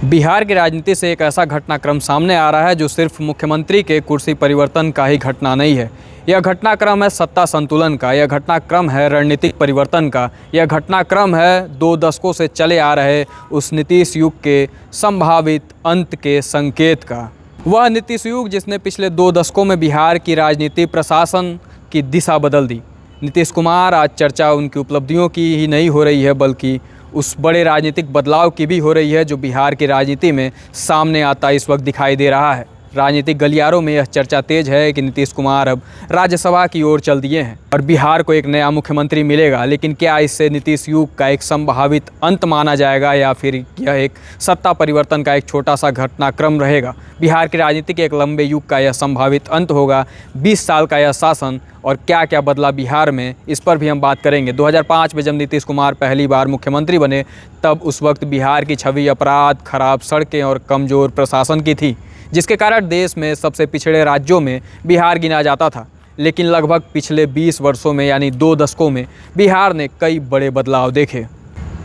बिहार की राजनीति से एक ऐसा घटनाक्रम सामने आ रहा है जो सिर्फ मुख्यमंत्री के कुर्सी परिवर्तन का ही घटना नहीं है। यह घटनाक्रम है सत्ता संतुलन का, यह घटनाक्रम है रणनीतिक परिवर्तन का, यह घटनाक्रम है 2 दशकों से चले आ रहे उस नीतीश युग के संभावित अंत के संकेत का। वह नीतीश युग जिसने पिछले 2 दशकों में बिहार की राजनीति प्रशासन की दिशा बदल दी। नीतीश कुमार आज चर्चा उनकी उपलब्धियों की ही नहीं हो रही है, बल्कि उस बड़े राजनीतिक बदलाव की भी हो रही है जो बिहार की राजनीति में सामने आता इस वक्त दिखाई दे रहा है। राजनीतिक गलियारों में यह चर्चा तेज है कि नीतीश कुमार अब राज्यसभा की ओर चल दिए हैं और बिहार को एक नया मुख्यमंत्री मिलेगा। लेकिन क्या इससे नीतीश युग का एक संभावित अंत माना जाएगा या फिर यह एक सत्ता परिवर्तन का एक छोटा सा घटनाक्रम रहेगा? बिहार की राजनीति के एक लंबे युग का यह संभावित अंत होगा। 20 साल का यह शासन और क्या क्या बदला बिहार में, इस पर भी हम बात करेंगे। 2005 में जब नीतीश कुमार पहली बार मुख्यमंत्री बने तब उस वक्त बिहार की छवि अपराध, खराब सड़कें और कमज़ोर प्रशासन की थी, जिसके कारण देश में सबसे पिछड़े राज्यों में बिहार गिना जाता था। लेकिन लगभग पिछले 20 वर्षों में यानी 2 दशकों में बिहार ने कई बड़े बदलाव देखे।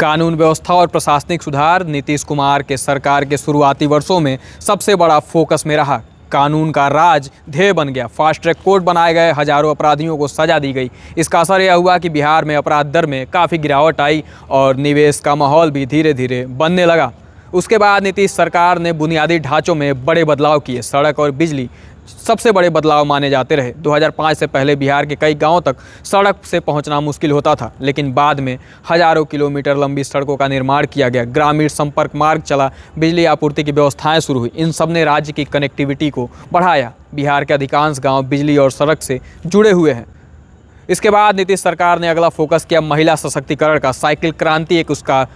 कानून व्यवस्था और प्रशासनिक सुधार नीतीश कुमार के सरकार के शुरुआती वर्षों में सबसे बड़ा फोकस में रहा। कानून का राज ध्येय बन गया। फास्ट ट्रैक कोर्ट बनाए गए, हजारों अपराधियों को सजा दी गई। इसका असर यह हुआ कि बिहार में अपराध दर में काफ़ी गिरावट आई और निवेश का माहौल भी धीरे धीरे बनने लगा। उसके बाद नीतीश सरकार ने बुनियादी ढांचों में बड़े बदलाव किए। सड़क और बिजली सबसे बड़े बदलाव माने जाते रहे। 2005 से पहले बिहार के कई गांवों तक सड़क से पहुंचना मुश्किल होता था, लेकिन बाद में हजारों किलोमीटर लंबी सड़कों का निर्माण किया गया। ग्रामीण संपर्क मार्ग चला, बिजली आपूर्ति की व्यवस्थाएं शुरू हुई। इन सब ने राज्य की कनेक्टिविटी को बढ़ाया। बिहार के अधिकांश गाँव बिजली और सड़क से जुड़े हुए हैं। इसके बाद नीतीश सरकार ने अगला फोकस किया महिला सशक्तिकरण का। साइकिल क्रांति एक उसका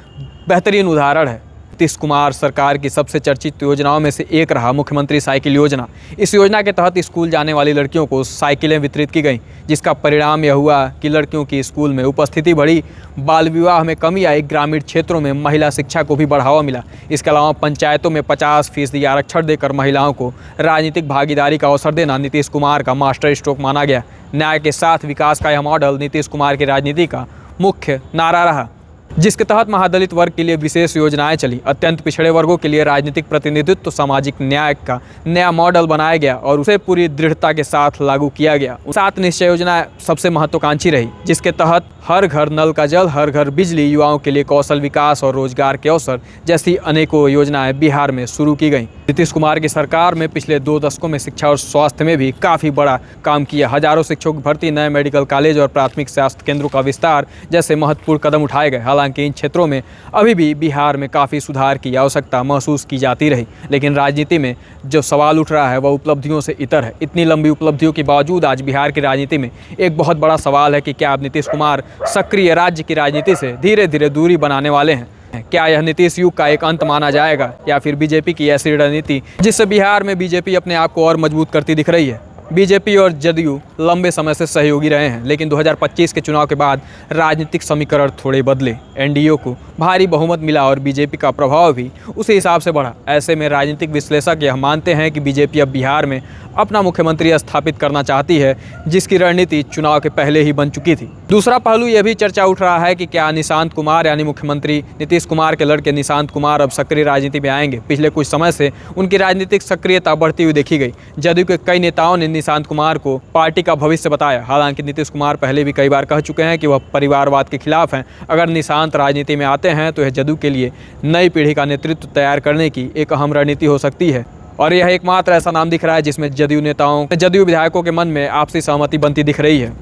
बेहतरीन उदाहरण है। नीतीश कुमार सरकार की सबसे चर्चित योजनाओं में से एक रहा मुख्यमंत्री साइकिल योजना। इस योजना के तहत स्कूल जाने वाली लड़कियों को साइकिलें वितरित की गईं, जिसका परिणाम यह हुआ कि लड़कियों की स्कूल में उपस्थिति बढ़ी, बाल विवाह में कमी आई, ग्रामीण क्षेत्रों में महिला शिक्षा को भी बढ़ावा मिला। इसके अलावा पंचायतों में 50% आरक्षण देकर महिलाओं को राजनीतिक भागीदारी का अवसर देना नीतीश कुमार का मास्टर स्ट्रोक माना गया। न्याय के साथ विकास का यह मॉडल नीतीश कुमार की राजनीति का मुख्य नारा रहा, जिसके तहत महादलित वर्ग के लिए विशेष योजनाएं चली। अत्यंत पिछड़े वर्गों के लिए राजनीतिक प्रतिनिधित्व सामाजिक न्याय का नया मॉडल बनाया गया और उसे पूरी दृढ़ता के साथ लागू किया गया। 7 निश्चय योजना सबसे महत्वाकांक्षी रही, जिसके तहत हर घर नल का जल, हर घर बिजली, युवाओं के लिए कौशल विकास और रोजगार के अवसर जैसी अनेकों योजनाएं बिहार में शुरू की गईं। नीतीश कुमार की सरकार में पिछले 2 दशकों में शिक्षा और स्वास्थ्य में भी काफ़ी बड़ा काम किया। हजारों शिक्षकों की भर्ती, नए मेडिकल कॉलेज और प्राथमिक स्वास्थ्य केंद्रों का विस्तार जैसे महत्वपूर्ण कदम उठाए गए। हालांकि इन क्षेत्रों में अभी भी बिहार में काफ़ी सुधार की आवश्यकता महसूस की जाती रही। लेकिन राजनीति में जो सवाल उठ रहा है वह उपलब्धियों से इतर है। इतनी लंबी उपलब्धियों के बावजूद आज बिहार की राजनीति में एक बहुत बड़ा सवाल है कि क्या अब नीतीश कुमार सक्रिय राज्य की राजनीति से धीरे धीरे दूरी बनाने वाले हैं? क्या यह नीतीश युग का एक अंत माना जाएगा या फिर बीजेपी की ऐसी रणनीति जिससे बिहार में बीजेपी अपने आप को और मजबूत करती दिख रही है? बीजेपी और जदयू लंबे समय से सहयोगी रहे हैं, लेकिन 2025 के चुनाव के बाद राजनीतिक समीकरण थोड़े बदले। एनडीए को भारी बहुमत मिला और बीजेपी का प्रभाव भी उसी हिसाब से बढ़ा। ऐसे में राजनीतिक विश्लेषक यह मानते हैं कि बीजेपी अब बिहार में अपना मुख्यमंत्री स्थापित करना चाहती है, जिसकी रणनीति चुनाव के पहले ही बन चुकी थी। दूसरा पहलू यह भी चर्चा उठ रहा है कि क्या निशांत कुमार यानी मुख्यमंत्री नीतीश कुमार के लड़के निशांत कुमार अब सक्रिय राजनीति में आएंगे? पिछले कुछ समय से उनकी राजनीतिक सक्रियता बढ़ती हुई देखी गई। जदयू के कई नेताओं ने निशांत कुमार को पार्टी का भविष्य बताया। हालांकि नीतीश कुमार पहले भी कई बार कह चुके हैं कि वह परिवारवाद के खिलाफ हैं। अगर निशांत राजनीति में आते हैं तो यह जदयू के लिए नई पीढ़ी का नेतृत्व तैयार करने की एक अहम रणनीति हो सकती है और यह एकमात्र ऐसा नाम दिख रहा है जिसमें जदयू विधायकों के मन में आपसी सहमति बनती दिख रही है।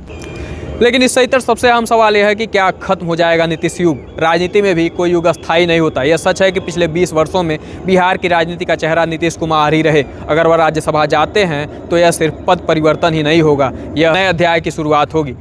लेकिन इससे इतर सबसे अहम सवाल यह है कि क्या खत्म हो जाएगा नीतीश युग? राजनीति में भी कोई युग अस्थायी नहीं होता। यह सच है कि पिछले 20 वर्षों में बिहार की राजनीति का चेहरा नीतीश कुमार ही रहे। अगर वह राज्यसभा जाते हैं तो यह सिर्फ पद परिवर्तन ही नहीं होगा, यह नए अध्याय की शुरुआत होगी।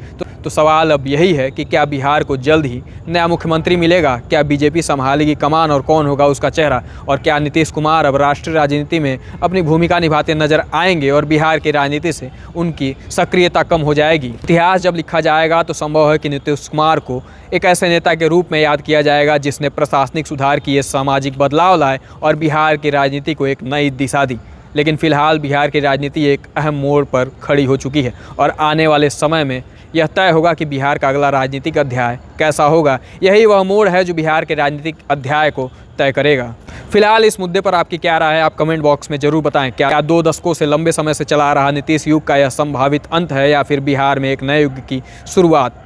तो सवाल अब यही है कि क्या बिहार को जल्द ही नया मुख्यमंत्री मिलेगा? क्या बीजेपी संभालेगी कमान और कौन होगा उसका चेहरा? और क्या नीतीश कुमार अब राष्ट्रीय राजनीति में अपनी भूमिका निभाते नजर आएंगे और बिहार की राजनीति से उनकी सक्रियता कम हो जाएगी? इतिहास जब लिखा जाएगा तो संभव है कि नीतीश कुमार को एक ऐसे नेता के रूप में याद किया जाएगा जिसने प्रशासनिक सुधार किए, सामाजिक बदलाव लाए और बिहार की राजनीति को एक नई दिशा दी। लेकिन फिलहाल बिहार की राजनीति एक अहम मोड़ पर खड़ी हो चुकी है और आने वाले समय में यह तय होगा कि बिहार का अगला राजनीतिक अध्याय कैसा होगा। यही वह मोड़ है जो बिहार के राजनीतिक अध्याय को तय करेगा। फिलहाल इस मुद्दे पर आपकी क्या राय है, आप कमेंट बॉक्स में जरूर बताएं। क्या 2 दशकों से लंबे समय से चला आ रहा नीतीश युग का यह संभावित अंत है या फिर बिहार में एक नए युग की शुरुआत।